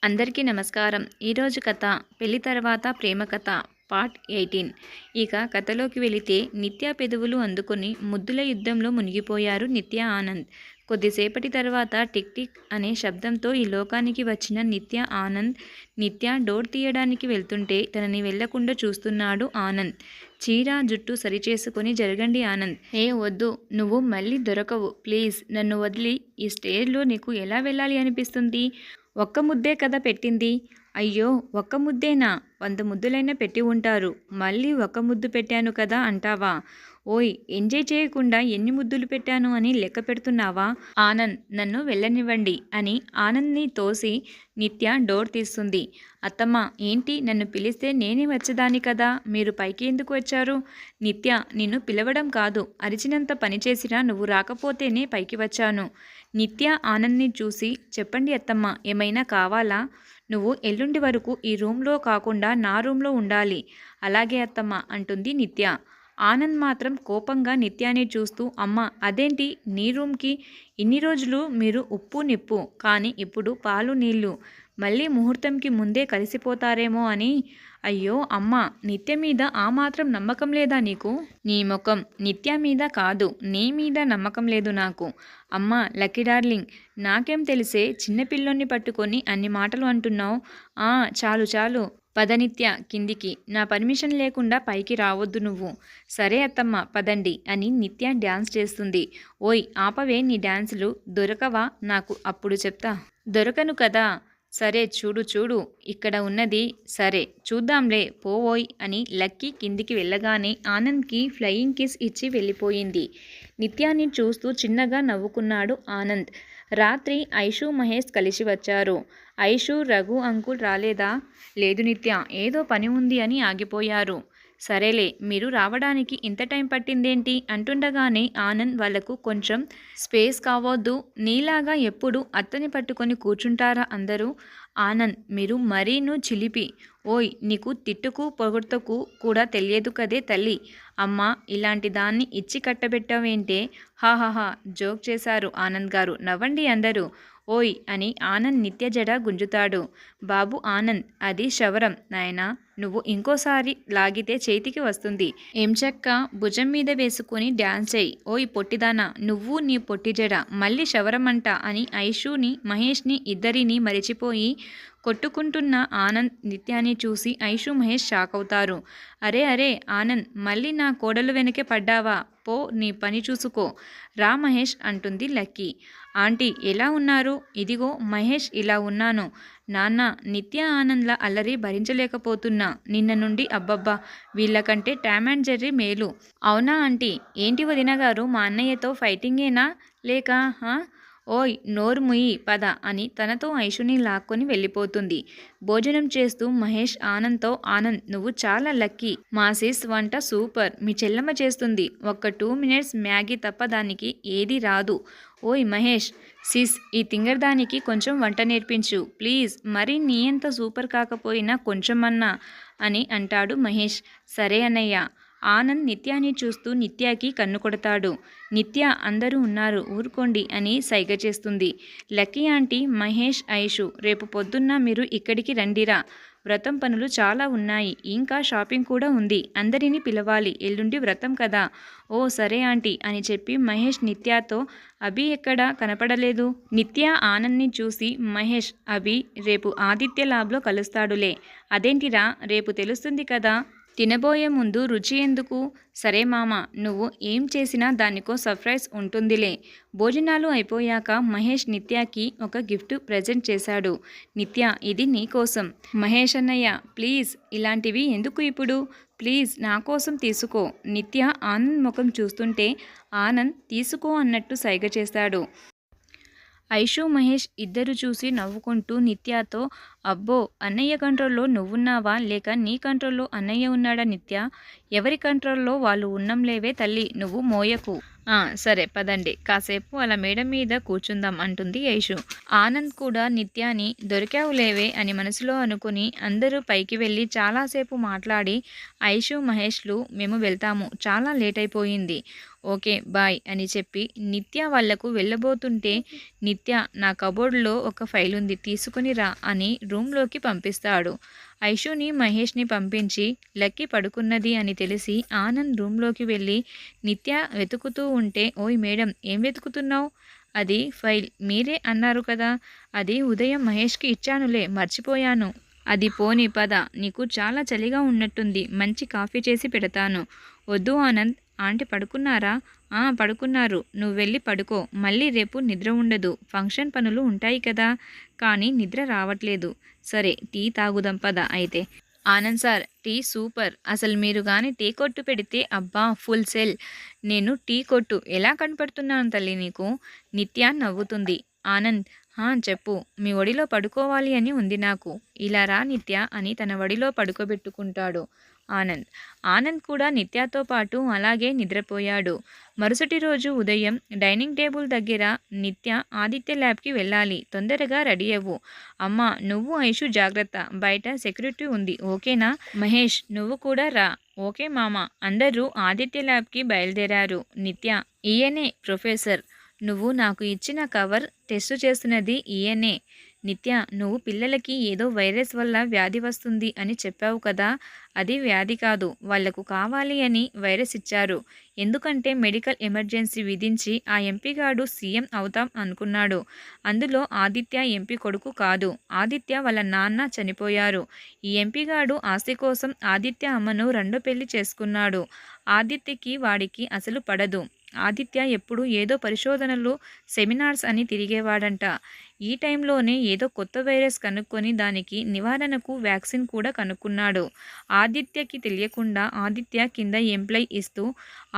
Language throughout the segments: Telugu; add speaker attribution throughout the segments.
Speaker 1: అందరికీ నమస్కారం. ఈరోజు కథ పెళ్లి తర్వాత ప్రేమ కథ పార్ట్ 18. ఇక కథలోకి వెళితే నిత్య పెదవులు అందుకొని ముద్దుల యుద్ధంలో మునిగిపోయారు నిత్య ఆనంద్. కొద్దిసేపటి తర్వాత టిక్ టిక్ అనే శబ్దంతో ఈ లోకానికి వచ్చిన నిత్య ఆనంద్. నిత్య డోర్ తీయడానికి వెళ్తుంటే తనని వెళ్లకుండా చూస్తున్నాడు ఆనంద్. చీర జుట్టు సరిచేసుకొని జరగండి ఆనంద్. ఏ వద్దు, నువ్వు మళ్ళీ దొరకవు, ప్లీజ్ నన్ను వదిలి. ఈ స్టేజ్లో నీకు ఎలా వెళ్ళాలి అనిపిస్తుంది? ఒక్క ముద్దే కదా పెట్టింది. అయ్యో, ఒక్క ముద్దేనా? 100 ముద్దులైనా పెట్టి ఉంటారు. మళ్ళీ ఒక ముద్దు పెట్టాను కదా అంటావా? ఓయ్, ఎంజాయ్ చేయకుండా ఎన్ని ముద్దులు పెట్టాను అని లెక్క పెడుతున్నావా? ఆనంద్, నన్ను వెళ్ళనివ్వండి అని ఆనంద్ని తోసి నిత్య డోర్ తీస్తుంది. అత్తమ్మ, ఏంటి నన్ను పిలిస్తే నేనే వచ్చేదాన్ని కదా, మీరు పైకి ఎందుకు వచ్చారు? నిత్య, నిన్ను పిలవడం కాదు, అరిచినంత పని చేసినా నువ్వు రాకపోతేనే పైకి వచ్చాను. నిత్య ఆనంద్ని చూసి, చెప్పండి అత్తమ్మ, ఏమైనా కావాలా? నువ్వు ఎల్లుండి వరకు ఈ రూమ్లో కాకుండా నా రూమ్లో ఉండాలి. అలాగే అత్తమ్మ అంటుంది నిత్య. ఆనంద్ మాత్రం కోపంగా నిత్యాన్ని చూస్తూ, అమ్మ అదేంటి నీ రూమ్కి? ఇన్ని రోజులు మీరు ఉప్పు నిప్పు, కానీ ఇప్పుడు పాలు నీళ్ళు. మళ్ళీ ముహూర్తంకి ముందే కలిసిపోతారేమో అని. అయ్యో అమ్మ, నిత్య మీద ఆ మాత్రం నమ్మకం లేదా నీకు? నీ ముఖం, నిత్య మీద కాదు నీ మీద నమ్మకం లేదు నాకు. అమ్మ లక్కీ డార్లింగ్, నాకేం తెలిసే చిన్నపిల్లోని పట్టుకొని అన్ని మాటలు అంటున్నావు. చాలు చాలు, పదనిత్య కిందికి, నా పర్మిషన్ లేకుండా పైకి రావద్దు నువ్వు. సరే అత్తమ్మ పదండి అని నిత్య డ్యాన్స్ చేస్తుంది. ఓయ్ ఆపవే నీ డ్యాన్సులు, దొరకవా నాకు? అప్పుడు చెప్తా. దొరకను కదా. సరే చూడు చూడు, ఇక్కడ ఉన్నది. సరే చూద్దాంలే, పోవోయ్ అని లక్కీ కిందికి వెళ్ళగానే ఆనంద్కి ఫ్లయింగ్ కిస్ ఇచ్చి వెళ్ళిపోయింది. నిత్యాన్ని చూస్తూ చిన్నగా నవ్వుకున్నాడు ఆనంద్. రాత్రి ఐషు మహేష్ కలిసి వచ్చారు. ఐషు, రఘు అంకుల్ రాలేదా? లేదు నిత్య, ఏదో పని ఉంది అని ఆగిపోయారు. సరేలే, మీరు రావడానికి ఇంత టైం పట్టిందేంటి అంటుండగానే ఆనంద్ వాళ్లకు కొంచెం స్పేస్ కావద్దు? నీలాగా ఎప్పుడు అత్తని పట్టుకొని కూర్చుంటారా అందరూ? ఆనంద్, మీరు మరీను చిలిపి. ఓయ్, నీకు తిట్టుకు పొగడ్తకు కూడా తెలియదు కదే తల్లి. అమ్మా, ఇలాంటి దాన్ని ఇచ్చి కట్టబెట్టావేంటే? హాహాహా, జోక్ చేశారు ఆనంద్ గారు, నవ్వండి అందరూ. ఓయ్ అని ఆనంద్ నిత్య జడ గుంజుతాడు. బాబు ఆనంద్, అది శవరం నాయనా, నువ్వు ఇంకోసారి లాగితే చేతికి వస్తుంది. ఎంచక్క భుజం మీద వేసుకుని డ్యాన్స్ చేయి. ఓయ్ పొట్టిదానా, నువ్వు నీ పొట్టి జడ మళ్ళీ శవరమంట అని ఐషుని మహేష్ని ఇద్దరిని మరిచిపోయి కొట్టుకుంటున్న ఆనంద్ నిత్యాన్ని చూసి ఐషు మహేష్ షాక్ అవుతారు. అరే అరే ఆనంద్, మళ్ళీ నా కోడలు వెనకే పడ్డావా? పో, నీ పని చూసుకో. రా మహేష్ అంటుంది లక్కీ. ఆంటీ ఎలా ఉన్నారు? ఇదిగో మహేష్ ఇలా ఉన్నాను. నాన్న, నిత్య ఆనంద్ల అల్లరి భరించలేకపోతున్నా నిన్న నుండి. అబ్బబ్బా, వీళ్ళకంటే టామ్ అండ్ జెర్రీ మేలు. అవునా ఆంటీ? ఏంటి వదిన గారు, మా అన్నయ్యతో ఫైటింగేనా లేక? ఓయ్ నోరు ముయ్యి పద అని తనతో ఐషుని లాక్కొని వెళ్ళిపోతుంది. భోజనం చేస్తూ మహేష్ ఆనంద్తో, ఆనంద్ నువ్వు చాలా లక్కీ. మా సిస్ వంట సూపర్, మీ చెల్లమ్మ చేస్తుంది. ఒక్క 2 మినిట్స్ మ్యాగీ తప్ప దానికి ఏది రాదు. ఓయ్ మహేష్, సిస్ ఈ తింగర్దానికి కొంచెం వంట నేర్పించు ప్లీజ్, మరి నీ అంత సూపర్ కాకపోయినా కొంచెమన్నా అని అంటాడు మహేష్. సరే అన్నయ్య. ఆనంద్ నిత్యాన్ని చూస్తూ నిత్యకి కన్ను కొడతాడు. నిత్య, అందరూ ఉన్నారు ఊరుకోండి అని సైగ చేస్తుంది. లక్కీ ఆంటీ, మహేష్, ఐషు, రేపు పొద్దున్న మీరు ఇక్కడికి రండిరా. వ్రతం పనులు చాలా ఉన్నాయి, ఇంకా షాపింగ్ కూడా ఉంది. అందరినీ పిలవాలి, ఎల్లుండి వ్రతం కదా. ఓ సరే ఆంటీ అని చెప్పి మహేష్ నిత్యతో, అభి ఎక్కడా కనపడలేదు? నిత్య ఆనంద్ని చూసి, మహేష్, అభి రేపు ఆదిత్య ల్యాబ్లో కలుస్తాడులే. అదేంటిరా, రేపు తెలుస్తుంది కదా. తినబోయే ముందు రుచి ఎందుకు? సరే మామ, నువ్వు ఏం చేసినా దానికో సర్ప్రైజ్ ఉంటుందిలే. భోజనాలు అయిపోయాక మహేష్ నిత్యకి ఒక గిఫ్ట్ ప్రజెంట్ చేశాడు. నిత్య, ఇది నీకోసం. మహేష్ అన్నయ్య, ప్లీజ్ ఇలాంటివి ఎందుకు ఇప్పుడు? ప్లీజ్ నా కోసం తీసుకో. నిత్య ఆనంద్ ముఖం చూస్తుంటే ఆనంద్ తీసుకో అన్నట్టు సైగ చేశాడు. ఐషు మహేష్ ఇద్దరు చూసి నవ్వుకుంటూ నిత్యతో, అబ్బో, అన్నయ్య కంట్రోల్లో నువ్వున్నావా లేక నీ కంట్రోల్లో అన్నయ్య ఉన్నాడా? నిత్య, ఎవరి కంట్రోల్లో వాళ్ళు ఉన్నంలేవే తల్లి, నువ్వు మోయకు. సరే పదండి, కాసేపు అలా మేడ మీద కూర్చుందాం అంటుంది ఐషు. ఆనంద్ కూడా నిత్యాని దొరికావులేవే అని మనసులో అనుకుని అందరూ పైకి వెళ్ళి చాలాసేపు మాట్లాడి, ఐషు మహేష్లు మేము వెళ్తాము, చాలా లేట్ అయిపోయింది. ఓకే బాయ్ అని చెప్పి నిత్య వాళ్లకు వెళ్ళబోతుంటే నిత్య నా కబోర్డ్లో ఒక ఫైల్ ఉంది తీసుకుని రా అని రూమ్లోకి పంపిస్తాడు. ఐషుని మహేష్ని పంపించి లక్కీ పడుకున్నది అని తెలిసి ఆనంద్ రూమ్లోకి వెళ్ళి నిత్య వెతుకుతూ ఉంటే ఓయ్ మేడం ఏం వెతుకుతున్నావు? అది ఫైల్ మీరే అన్నారు కదా, అది ఉదయం మహేష్కి ఇచ్చానులే మర్చిపోయాను. అది పోనీ పద, నీకు చాలా చలిగా ఉన్నట్టుంది, మంచి కాఫీ చేసి పెడతాను. వద్దు ఆనంద్, ఆంటీ పడుకున్నారా? పడుకున్నారు, నువ్వు వెళ్ళి పడుకో, మళ్ళీ రేపు నిద్ర ఉండదు, ఫంక్షన్ పనులు ఉంటాయి కదా. కానీ నిద్ర రావట్లేదు. సరే టీ తాగుదాం పద అయితే. ఆనంద్ సార్ టీ సూపర్, అసలు మీరు కానీ టీ కొట్టు పెడితే అబ్బా ఫుల్ సెల్. నేను టీ కొట్టు ఎలా కనపడుతున్నాను తల్లి నీకు? నిత్య నవ్వుతుంది. ఆనంద్ చెప్పు, మీ ఒడిలో పడుకోవాలి అని ఉంది నాకు. ఇలా రా నిత్య అని తన ఒడిలో పడుకోబెట్టుకుంటాడు ఆనంద్. ఆనంద్ కూడా నిత్యతో పాటు అలాగే నిద్రపోయాడు. మరుసటి రోజు ఉదయం డైనింగ్ టేబుల్ దగ్గర నిత్య ఆదిత్య ల్యాబ్కి వెళ్ళాలి, తొందరగా రెడీ అవ్వు. అమ్మ నువ్వు ఐషు జాగ్రత్త, బయట సెక్యూరిటీ ఉంది ఓకేనా? మహేష్ నువ్వు కూడా రా. ఓకే మామ. అందరూ ఆదిత్య ల్యాబ్కి బయలుదేరారు. నిత్య ఈయనే ప్రొఫెసర్, నువ్వు నాకు ఇచ్చిన కవర్ టెస్ట్ చేస్తున్నది ఈయనే. నిత్య నువ్వు పిల్లలకి ఏదో వైరస్ వల్ల వ్యాధి వస్తుంది అని చెప్పావు కదా, అది వ్యాధి కాదు, వాళ్లకు కావాలి అని వైరస్ ఇచ్చారు. ఎందుకంటే మెడికల్ ఎమర్జెన్సీ విధించి ఆ ఎంపీగాడు సీఎం అవుతాం అనుకున్నాడు. అందులో ఆదిత్య ఎంపీ కొడుకు కాదు, ఆదిత్య వాళ్ళ నాన్న చనిపోయారు. ఈ ఎంపీగాడు ఆస్తి కోసం ఆదిత్య అమ్మను రెండో పెళ్లి చేసుకున్నాడు. ఆదిత్యకి వాడికి అసలు పడదు. ఆదిత్య ఎప్పుడు ఏదో పరిశోధనలు సెమినార్స్ అని తిరిగేవాడంట. ఈ టైంలోనే ఏదో కొత్త వైరస్ కనుక్కొని దానికి నివారణకు వ్యాక్సిన్ కూడా కనుక్కున్నాడు. ఆదిత్యకి తెలియకుండా ఆదిత్య కింద ఎంప్లాయ్ ఇస్తూ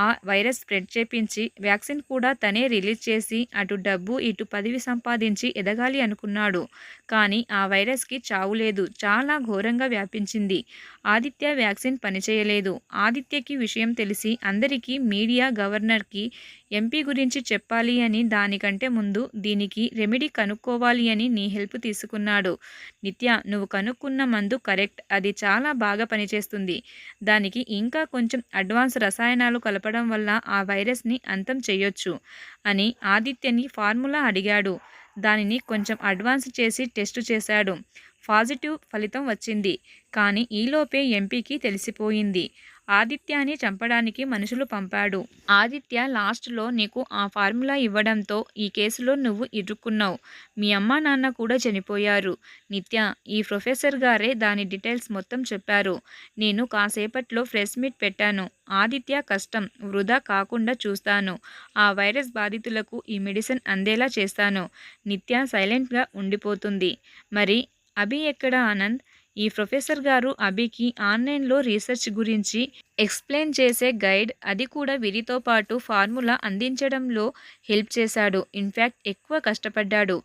Speaker 1: ఆ వైరస్ స్ప్రెడ్ చేపించి వ్యాక్సిన్ కూడా తనే రిలీజ్ చేసి అటు డబ్బు ఇటు పదవి సంపాదించి ఎదగాలి అనుకున్నాడు. కానీ ఆ వైరస్కి చావు లేదు, చాలా ఘోరంగా వ్యాపించింది. ఆదిత్య వ్యాక్సిన్ పనిచేయలేదు. ఆదిత్యకి విషయం తెలిసి అందరికీ మీడియా, గవర్నర్కి ఎంపీ గురించి చెప్పాలి అని, దానికంటే ముందు దీనికి రెమెడీ కనుక్కోవాలి అని నీ హెల్ప్ తీసుకున్నాడు. నిత్య నువ్వు కనుక్కున్న మందు కరెక్ట్, అది చాలా బాగా పనిచేస్తుంది. దానికి ఇంకా కొంచెం అడ్వాన్స్ రసాయనాలు కలపడం వల్ల ఆ వైరస్ని అంతం చేయొచ్చు అని ఆదిత్యని ఫార్ములా అడిగాడు. దానిని కొంచెం అడ్వాన్స్ చేసి టెస్ట్ చేశాడు. పాజిటివ్ ఫలితం వచ్చింది. కానీ ఈలోపే ఎంపీకి తెలిసిపోయింది. ఆదిత్యాని చంపడానికి మనుషులు పంపాడు. ఆదిత్య లాస్ట్లో నీకు ఆ ఫార్ములా ఇవ్వడంతో ఈ కేసులో నువ్వు ఇరుక్కున్నావు. మీ అమ్మా నాన్న కూడా చనిపోయారు. నిత్య ఈ ప్రొఫెసర్ గారే దాని డీటెయిల్స్ మొత్తం చెప్పారు. నేను కాసేపట్లో ప్రెస్ మీట్ పెట్టాను. ఆదిత్య కష్టం వృధా కాకుండా చూస్తాను. ఆ వైరస్ బాధితులకు ఈ మెడిసిన్ అందేలా చేస్తాను. నిత్య సైలెంట్గా ఉండిపోతుంది. మరి అభి ఎక్కడ ఆనంద్? ఈ ప్రొఫెసర్ గారు అభికి ఆన్లైన్లో రీసెర్చ్ గురించి ఎక్స్ప్లెయిన్ చేసే గైడ్, అది కూడా వీరితో పాటు ఫార్ములా అందించడంలో హెల్ప్ చేశాడు. ఇన్ఫ్యాక్ట్ ఎక్కువ కష్టపడ్డాడు.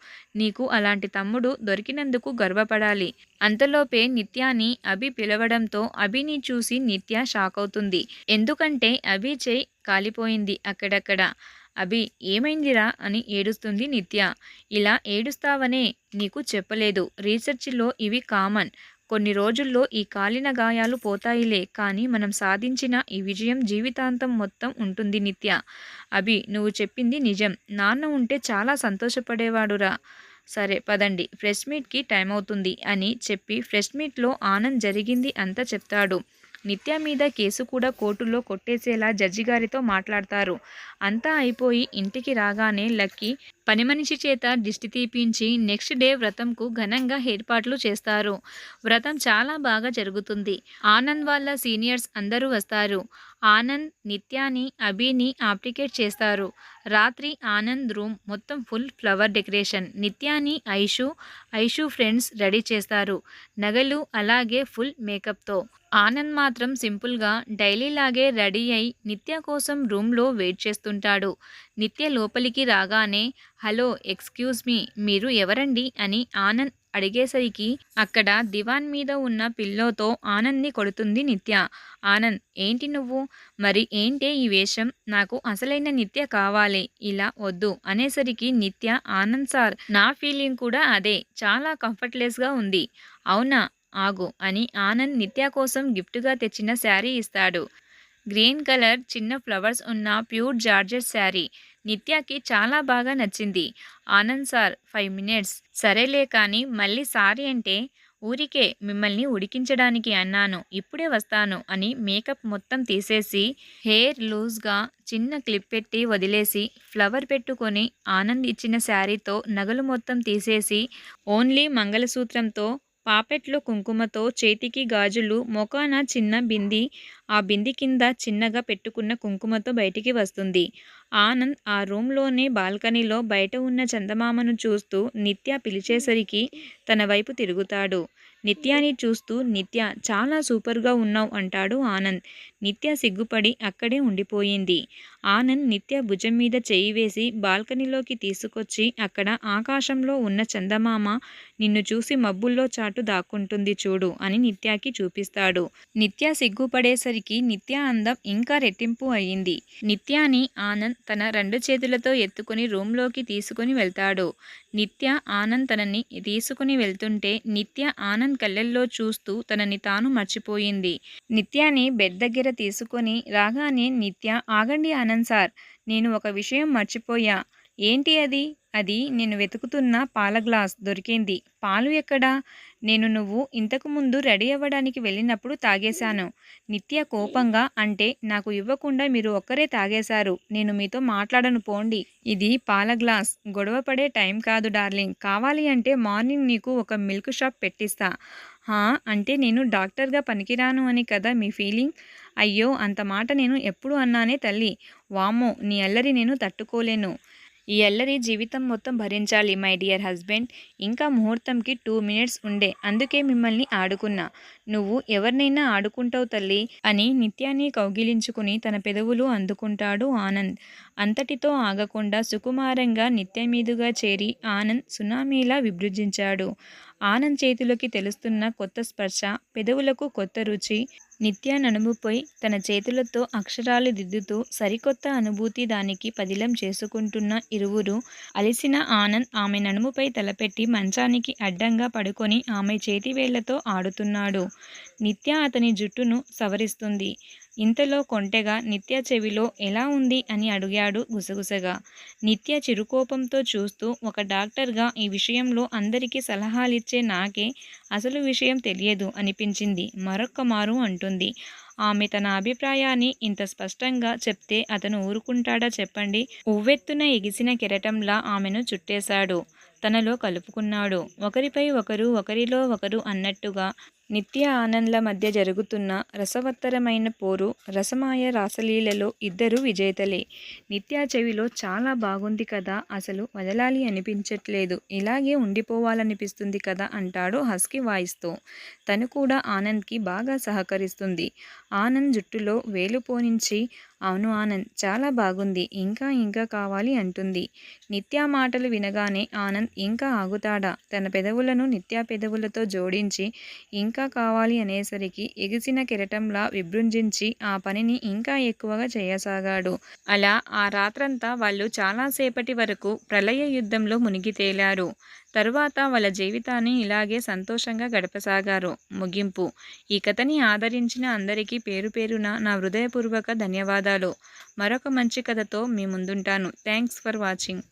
Speaker 1: నీకు అలాంటి తమ్ముడు దొరికినందుకు గర్వపడాలి. అంతలోపే నిత్యాని అభి పిలవడంతో అభిని చూసి నిత్య షాక్ అవుతుంది. ఎందుకంటే అభి చేయి కాలిపోయింది అక్కడక్కడ. అభి ఏమైందిరా అని ఏడుస్తుంది నిత్య. ఇలా ఏడుస్తావనే నీకు చెప్పలేదు, రీసెర్చ్లో ఇవి కామన్, కొన్ని రోజుల్లో ఈ కాలిన గాయాలు పోతాయిలే, కానీ మనం సాధించిన ఈ విజయం జీవితాంతం మొత్తం ఉంటుంది నిత్య. అభి నువ్వు చెప్పింది నిజం, నాన్న ఉంటే చాలా సంతోషపడేవాడురా. సరే పదండి, ప్రెస్ మీట్కి టైం అవుతుంది అని చెప్పి ప్రెస్ మీట్లో ఆనంద్ జరిగింది అంతా చెప్తాడు. నిత్య మీద కేసు కూడా కోర్టులో కొట్టేసేలా జడ్జి గారితో మాట్లాడతారు. అంతా అయిపోయి ఇంటికి రాగానే లక్కీ పనిమనిషి చేత దిష్టి తీపించి నెక్స్ట్ డే వ్రతంకు ఘనంగా ఏర్పాట్లు చేస్తారు. వ్రతం చాలా బాగా జరుగుతుంది. ఆనంద్ వాళ్ళ సీనియర్స్ అందరూ వస్తారు. ఆనంద్ నిత్యాని అభిని అప్రికేట్ చేస్తారు. రాత్రి ఆనంద్ రూమ్ మొత్తం ఫుల్ ఫ్లవర్ డెకరేషన్. నిత్యాని ఐషు ఫ్రెండ్స్ రెడీ చేస్తారు. నగలు అలాగే ఫుల్ మేకప్తో. ఆనంద్ మాత్రం సింపుల్గా డైలీలాగే రెడీ అయి నిత్య కోసం రూమ్లో వెయిట్ చేస్తుంటాడు. నిత్య లోపలికి రాగానే హలో ఎక్స్క్యూజ్ మీ, మీరు ఎవరండి అని ఆనంద్ అడిగేసరికి అక్కడ దివాన్ మీద ఉన్న పిల్లోతో ఆనంద్ని కొడుతుంది నిత్య. ఆనంద్ ఏంటి నువ్వు? మరి ఏంటే ఈ వేషం? నాకు అసలైన నిత్య కావాలి, ఇలా వద్దు అనేసరికి నిత్య ఆనంద్ సార్ నా ఫీలింగ్ కూడా అదే, చాలా కంఫర్ట్లెస్గా ఉంది. అవునా, ఆగు అని ఆనంద్ నిత్య కోసం గిఫ్ట్గా తెచ్చిన శారీ ఇస్తాడు. గ్రీన్ కలర్ చిన్న ఫ్లవర్స్ ఉన్న ప్యూర్ జార్జెట్ శారీ నిత్యకి చాలా బాగా నచ్చింది. Anand sir 5 minutes. సరేలే కానీ మళ్ళీ సారీ అంటే ఊరికే మిమ్మల్ని ఉడికించడానికి అన్నాను. ఇప్పుడే వస్తాను అని మేకప్ మొత్తం తీసేసి హెయిర్ లూజ్గా చిన్న క్లిప్ పెట్టి వదిలేసి ఫ్లవర్ పెట్టుకొని ఆనంద్ ఇచ్చిన శారీతో నగలు మొత్తం తీసేసి ఓన్లీ మంగళసూత్రంతో పాపెట్లో కుంకుమతో చేతికి గాజులు మొకాన చిన్న బింది ఆ బింది కింద చిన్నగా పెట్టుకున్న కుంకుమతో బయటికి వస్తుంది. ఆనంద్ ఆ రూమ్లోనే బాల్కనీలో బయట ఉన్న చందమామను చూస్తూ నిత్య పిలిచేసరికి తన వైపు తిరుగుతాడు. నిత్యాని చూస్తూ నిత్య చాలా సూపర్గా ఉన్నావు అంటాడు ఆనంద్. నిత్య సిగ్గుపడి అక్కడే ఉండిపోయింది. ఆనంద్ నిత్య భుజం మీద చేయి వేసి బాల్కనీలోకి తీసుకొచ్చి అక్కడ ఆకాశంలో ఉన్న చందమామ నిన్ను చూసి మబ్బుల్లో చాటు దాక్కుంటుంది చూడు అని నిత్యకి చూపిస్తాడు. నిత్య సిగ్గుపడేసరికి నిత్య అందం ఇంకా రెట్టింపు అయ్యింది. నిత్యాని ఆనంద్ తన 2 చేతులతో ఎత్తుకుని రూంలోకి తీసుకుని వెళ్తాడు. నిత్య ఆనంద్ తనని తీసుకుని వెళ్తుంటే నిత్య ఆనంద్ కళ్ళల్లో చూస్తూ తనని తాను మర్చిపోయింది. నిత్యాని బెడ్ దగ్గర తీసుకొని రాగానే నిత్య ఆగండి ఆనంద్ సార్, నేను ఒక విషయం మర్చిపోయా. ఏంటి అది? అది నేను వెతుకుతున్న పాల గ్లాస్ దొరికింది. పాలు ఎక్కడా? నువ్వు ఇంతకుముందు రెడీ అవ్వడానికి వెళ్ళినప్పుడు తాగేశాను. నిత్య కోపంగా అంటే నాకు ఇవ్వకుండా మీరు ఒక్కరే తాగేశారు. నేను మీతో మాట్లాడను పోండి. ఇది పాల గ్లాస్. గొడవ పడే టైం కాదు డార్లింగ్. కావాలి అంటే మార్నింగ్ నీకు ఒక మిల్క్ షాప్ పెట్టిస్తా. హా, అంటే నేను డాక్టర్గా పనికిరాను అని కదా మీ ఫీలింగ్? అయ్యో, అంత మాట నేను ఎప్పుడు అన్నానే తల్లి. వామ్మో, నీ అల్లరి నేను తట్టుకోలేను. ఈ అల్లరి జీవితం మొత్తం భరించాలి మై డియర్ హస్బెండ్. ఇంకా ముహూర్తంకి 2 మినిట్స్ ఉండే, అందుకే మిమ్మల్ని ఆడుకున్నా. నువ్వు ఎవరినైనా ఆడుకుంటావు తల్లి అని నిత్యాన్ని కౌగిలించుకుని తన పెదవులు అందుకుంటాడు ఆనంద్. అంతటితో ఆగకుండా సుకుమారంగా నిత్య మీదుగా చేరి ఆనంద్ సునామీలా విభృజించాడు. ఆనంద్ చేతిలోకి తెలుస్తున్న కొత్త స్పర్శ, పెదవులకు కొత్త రుచి, నిత్య నడుముపై తన చేతులతో అక్షరాలు దిద్దుతూ సరికొత్త అనుభూతి దానికి పదిలం చేసుకుంటున్న ఇరువురు. అలిసిన ఆనంద్ ఆమె నడుముపై తలపెట్టి మంచానికి అడ్డంగా పడుకొని ఆమె చేతివేళ్లతో ఆడుతున్నాడు. నిత్య అతని జుట్టును సవరిస్తుంది. ఇంతలో కొంటెగా నిత్య చెవిలో ఎలా ఉంది అని అడిగాడు గుసగుసగా. నిత్య చిరుకోపంతో చూస్తూ, ఒక డాక్టర్గా ఈ విషయంలో అందరికీ సలహాలిచ్చే నాకే అసలు విషయం తెలియదు అనిపించింది మరొక్క మారు అంటుంది. ఆమె తన అభిప్రాయాన్ని ఇంత స్పష్టంగా చెప్తే అతను ఊరుకుంటాడా చెప్పండి. ఉవ్వెత్తున ఎగిసిన కెరటంలా ఆమెను చుట్టేశాడు. తనలో కలుపుకున్నాడు. ఒకరిపై ఒకరు, ఒకరిలో ఒకరు అన్నట్టుగా నిత్య ఆనంద్ల మధ్య జరుగుతున్న రసవత్తరమైన పోరు, రసమాయ రాసలీలలో ఇద్దరు విజేతలే. నిత్య చెవిలో చాలా బాగుంది కదా, అసలు వదలాలి అనిపించట్లేదు, ఇలాగే ఉండిపోవాలనిపిస్తుంది కదా అంటాడు హస్కీ వాయిస్తో. తను కూడా ఆనంద్కి బాగా సహకరిస్తుంది. ఆనంద్ జుట్టులో వేలు పోనించి, అవును ఆనంద్, చాలా బాగుంది, ఇంకా ఇంకా కావాలి అంటుంది. నిత్య మాటలు వినగానే ఆనంద్ ఇంకా ఆగుతాడా? తన పెదవులను నిత్య పెదవులతో జోడించి ఇంకా కావాలి అనేసరికి ఎగిసిన కెరటంలా విజృంభించి ఆ పనిని ఇంకా ఎక్కువగా చేయసాగాడు. అలా ఆ రాత్రంతా వాళ్ళు చాలాసేపటి వరకు ప్రళయ యుద్ధంలో మునిగి తేలారు. తరువాత వాళ్ళ జీవితాన్ని ఇలాగే సంతోషంగా గడపసాగారు. ముగింపు. ఈ కథని ఆదరించిన అందరికీ పేరు పేరున నా హృదయపూర్వక ధన్యవాదాలు. మరొక మంచి కథతో మీ ముందుంటాను. Thanks for watching.